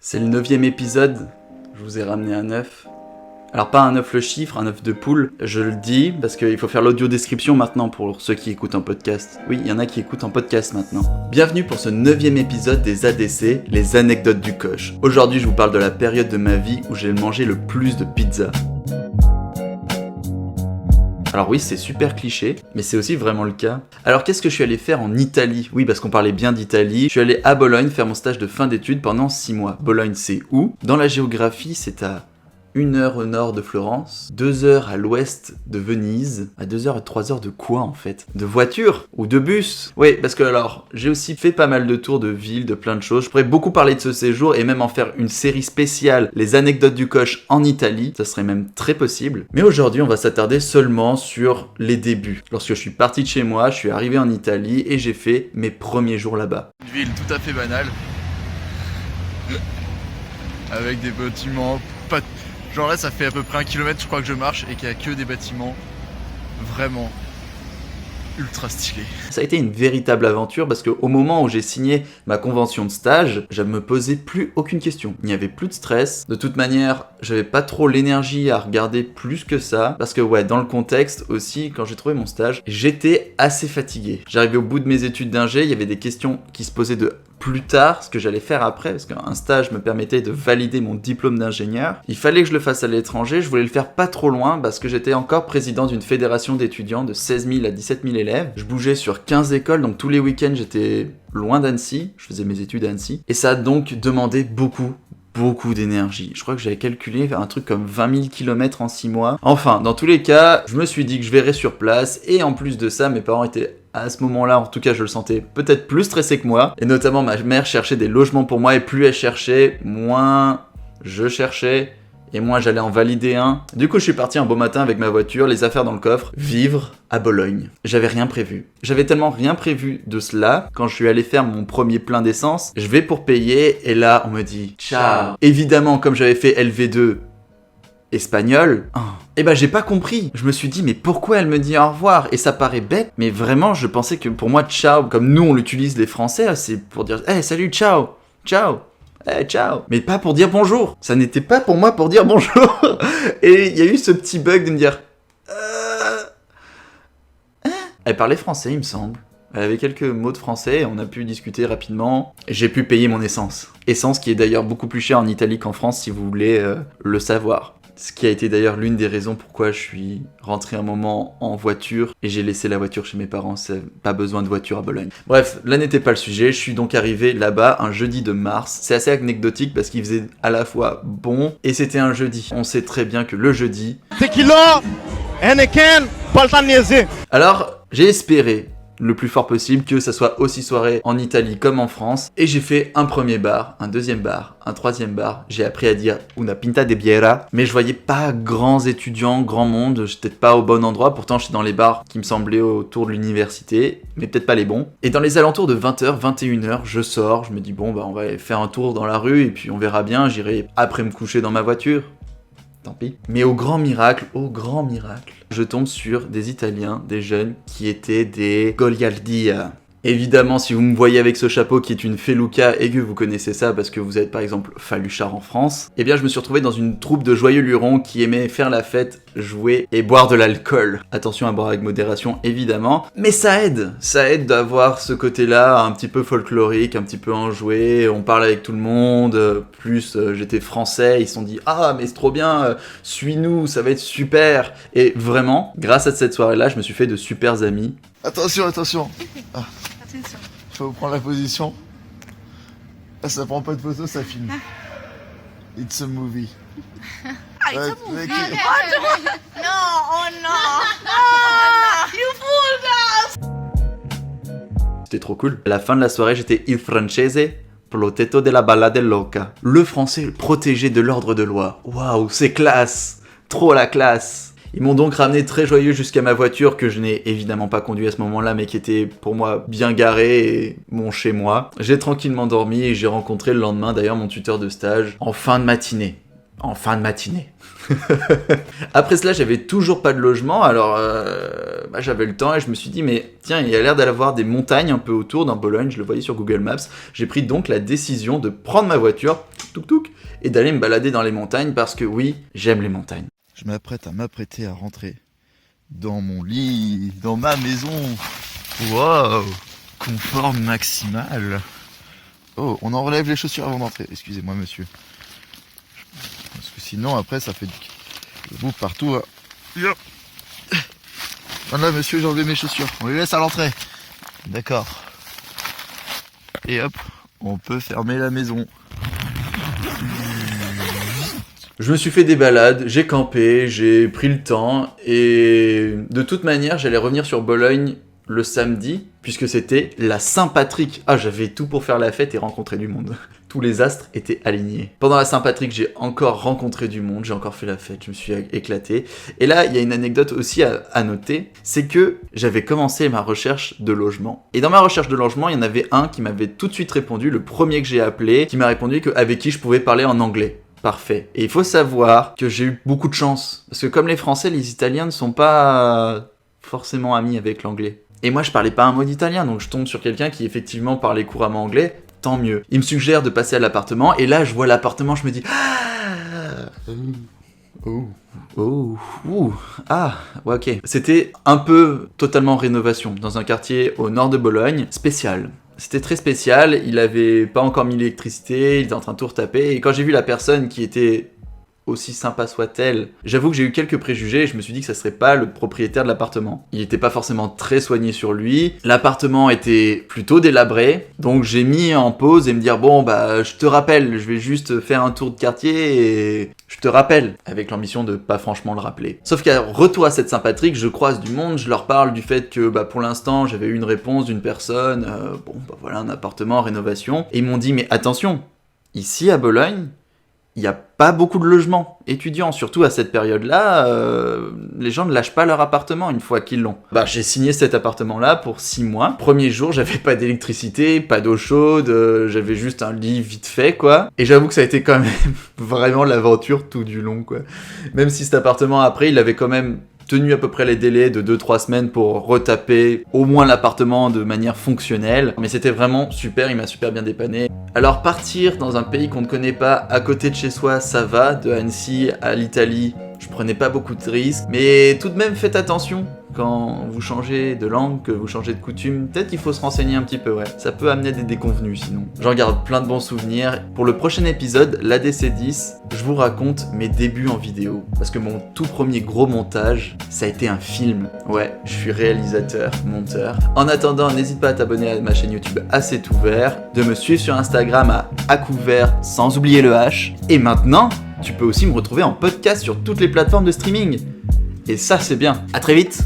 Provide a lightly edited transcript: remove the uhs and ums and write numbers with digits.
C'est le 9e épisode, je vous ai ramené un œuf. Alors pas un œuf le chiffre, un œuf de poule, je le dis parce qu'il faut faire l'audio description maintenant pour ceux qui écoutent en podcast. Oui, il y en a qui écoutent en podcast maintenant. Bienvenue pour ce 9e épisode des ADC, les anecdotes du coach. Aujourd'hui je vous parle de la période de ma vie où j'ai mangé le plus de pizza. Alors oui, c'est super cliché, mais c'est aussi vraiment le cas. Alors qu'est-ce que je suis allé faire en Italie ? Oui, parce qu'on parlait bien d'Italie. Je suis allé à Bologne faire mon stage de fin d'études pendant 6 mois. Bologne, c'est où ? Dans la géographie, c'est à 1 heure au nord de Florence, 2 heures à l'ouest de Venise, à 2 heures et 3 heures de quoi en fait ? De voiture ou de bus ? Oui, parce que alors, j'ai aussi fait pas mal de tours de ville, de plein de choses. Je pourrais beaucoup parler de ce séjour et même en faire une série spéciale, les anecdotes du coach en Italie. Ça serait même très possible. Mais aujourd'hui, on va s'attarder seulement sur les débuts. Lorsque je suis parti de chez moi, je suis arrivé en Italie et j'ai fait mes premiers jours là-bas. Une ville tout à fait banale. Avec des bâtiments pas... Genre là ça fait à peu près 1 kilomètre je crois que je marche et qu'il n'y a que des bâtiments vraiment ultra stylés. Ça a été une véritable aventure parce qu'au moment où j'ai signé ma convention de stage, je me posais plus aucune question. Il n'y avait plus de stress. De toute manière, j'avais pas trop l'énergie à regarder plus que ça parce que ouais, dans le contexte aussi, quand j'ai trouvé mon stage, j'étais assez fatigué. J'arrivais au bout de mes études d'ingé, il y avait des questions qui se posaient de plus tard, ce que j'allais faire après, parce qu'un stage me permettait de valider mon diplôme d'ingénieur. Il fallait que je le fasse à l'étranger, je voulais le faire pas trop loin, parce que j'étais encore président d'une fédération d'étudiants de 16 000 à 17 000 élèves. Je bougeais sur 15 écoles, donc tous les week-ends j'étais loin d'Annecy, je faisais mes études à Annecy, et ça a donc demandé beaucoup d'énergie. Je crois que j'avais calculé un truc comme 20 000 km en 6 mois. Enfin, dans tous les cas, je me suis dit que je verrais sur place, et en plus de ça, mes parents étaient à ce moment-là, en tout cas, je le sentais peut-être plus stressé que moi. Et notamment, ma mère cherchait des logements pour moi, et plus elle cherchait, moins je cherchais, et moins j'allais en valider un. Du coup, je suis parti un beau matin avec ma voiture, les affaires dans le coffre, vivre à Bologne. J'avais rien prévu. J'avais tellement rien prévu de cela, quand je suis allé faire mon premier plein d'essence, je vais pour payer, et là, on me dit « Ciao ». Évidemment, comme j'avais fait LV2, espagnol, et ben j'ai pas compris. Je me suis dit mais pourquoi elle me dit au revoir ? Et ça paraît bête, mais vraiment je pensais que pour moi ciao, comme nous on l'utilise les Français, c'est pour dire hey, salut, ciao, ciao, hey, ciao, mais pas pour dire bonjour. Ça n'était pas pour moi pour dire bonjour. Et il y a eu ce petit bug de me dire Elle parlait français il me semble. Elle avait quelques mots de français, on a pu discuter rapidement, et j'ai pu payer mon essence. Essence qui est d'ailleurs beaucoup plus chère en Italie qu'en France si vous voulez le savoir. Ce qui a été d'ailleurs l'une des raisons pourquoi je suis rentré un moment en voiture et j'ai laissé la voiture chez mes parents, c'est pas besoin de voiture à Bologne. Bref, là n'était pas le sujet, je suis donc arrivé là-bas un jeudi de mars. C'est assez anecdotique parce qu'il faisait à la fois bon et c'était un jeudi. On sait très bien que le jeudi... Tequila, Heineken, pas le temps de niaiser. Alors, j'ai espéré le plus fort possible que ça soit aussi soirée en Italie comme en France. Et j'ai fait un premier bar, un deuxième bar, un troisième bar. J'ai appris à dire una pinta de biera. Mais je voyais pas grands étudiants, grand monde. J'étais pas au bon endroit. Pourtant, j'étais dans les bars qui me semblaient autour de l'université. Mais peut-être pas les bons. Et dans les alentours de 20h, 21h, je sors. Je me dis bon, bah on va faire un tour dans la rue. Et puis on verra bien. J'irai après me coucher dans ma voiture. Tant pis. Mais au grand miracle, je tombe sur des Italiens, des jeunes, qui étaient des Goliardia. Évidemment, si vous me voyez avec ce chapeau qui est une feluca et que vous connaissez ça parce que vous êtes par exemple Faluchard en France, eh bien je me suis retrouvé dans une troupe de joyeux lurons qui aimaient faire la fête, jouer et boire de l'alcool. Attention à boire avec modération évidemment, mais ça aide d'avoir ce côté-là un petit peu folklorique, un petit peu enjoué, on parle avec tout le monde, plus j'étais français, ils se sont dit « Ah mais c'est trop bien, suis-nous, ça va être super !» Et vraiment, grâce à cette soirée-là, je me suis fait de super amis. Attention, attention. Ah. Attention. Je vais vous prendre la position. Ah, ça prend pas de photo, ça filme. It's a movie. Ah, it's a movie. Ok. No, oh no. Ah, you fooled us. C'était trop cool. À la fin de la soirée, j'étais il francese protetto della balla dell'oca. Le français protégé de l'ordre de loi. Waouh, c'est classe. Trop la classe. Ils m'ont donc ramené très joyeux jusqu'à ma voiture que je n'ai évidemment pas conduit à ce moment-là mais qui était pour moi bien garée et mon chez moi. J'ai tranquillement dormi et j'ai rencontré le lendemain d'ailleurs mon tuteur de stage en fin de matinée. en fin de matinée. Après cela, j'avais toujours pas de logement, alors j'avais le temps et je me suis dit, mais tiens, il y a l'air d'avoir des montagnes un peu autour dans Bologne, je le voyais sur Google Maps. J'ai pris donc la décision de prendre ma voiture, et d'aller me balader dans les montagnes parce que oui, j'aime les montagnes. Je m'apprêter à rentrer dans mon lit, dans ma maison. Waouh, confort maximal. Oh, on enlève les chaussures avant d'entrer. Excusez-moi, monsieur. Parce que sinon, après, ça fait du bouffe partout. Hein. Voilà, monsieur, j'ai enlevé mes chaussures. On les laisse à l'entrée. D'accord. Et hop, on peut fermer la maison. Je me suis fait des balades, j'ai campé, j'ai pris le temps, et de toute manière, j'allais revenir sur Bologne le samedi, puisque c'était la Saint-Patrick. Ah, j'avais tout pour faire la fête et rencontrer du monde. Tous les astres étaient alignés. Pendant la Saint-Patrick, j'ai encore rencontré du monde, j'ai encore fait la fête, je me suis éclaté. Et là, il y a une anecdote aussi à noter, c'est que j'avais commencé ma recherche de logement. Et dans ma recherche de logement, il y en avait un qui m'avait tout de suite répondu, le premier que j'ai appelé, qui m'a répondu avec qui je pouvais parler en anglais. Parfait. Et il faut savoir que j'ai eu beaucoup de chance. Parce que comme les Français, les Italiens ne sont pas forcément amis avec l'anglais. Et moi, je parlais pas un mot d'italien, donc je tombe sur quelqu'un qui effectivement parlait couramment anglais, tant mieux. Il me suggère de passer à l'appartement, et là, je vois l'appartement, je me dis... ouais, ok. C'était un peu totalement rénovation, dans un quartier au nord de Bologne, spécial. C'était très spécial, il avait pas encore mis l'électricité, il était en train de tout retaper, et quand j'ai vu la personne qui était aussi sympa soit-elle, j'avoue que j'ai eu quelques préjugés et je me suis dit que ça serait pas le propriétaire de l'appartement. Il était pas forcément très soigné sur lui, l'appartement était plutôt délabré, donc j'ai mis en pause et me dire bon bah je te rappelle, je vais juste faire un tour de quartier et je te rappelle, avec l'ambition de pas franchement le rappeler. Sauf qu'à retour à cette Saint-Patrick, je croise du monde, je leur parle du fait que bah pour l'instant j'avais eu une réponse d'une personne, voilà un appartement en rénovation, et ils m'ont dit mais attention, ici à Bologne, il n'y a pas beaucoup de logements étudiants, surtout à cette période-là, les gens ne lâchent pas leur appartement une fois qu'ils l'ont. Bah j'ai signé cet appartement-là pour 6 mois. Premier jour, j'avais pas d'électricité, pas d'eau chaude, j'avais juste un lit vite fait, quoi. Et j'avoue que ça a été quand même vraiment l'aventure tout du long, quoi. Même si cet appartement, après, il avait quand même tenu à peu près les délais de 2-3 semaines pour retaper au moins l'appartement de manière fonctionnelle. Mais c'était vraiment super, il m'a super bien dépanné. Alors partir dans un pays qu'on ne connaît pas à côté de chez soi, ça va, de Annecy à l'Italie, je prenais pas beaucoup de risques. Mais tout de même faites attention quand vous changez de langue, que vous changez de coutume, peut-être qu'il faut se renseigner un petit peu, ouais. Ça peut amener des déconvenues sinon. J'en garde plein de bons souvenirs. Pour le prochain épisode, l'ADC10, je vous raconte mes débuts en vidéo. Parce que mon tout premier gros montage, ça a été un film. Ouais, je suis réalisateur, monteur. En attendant, n'hésite pas à t'abonner à ma chaîne YouTube Assez Ouvert, de me suivre sur Instagram à Acouvert, sans oublier le H. Et maintenant, tu peux aussi me retrouver en podcast sur toutes les plateformes de streaming. Et ça, c'est bien. À très vite!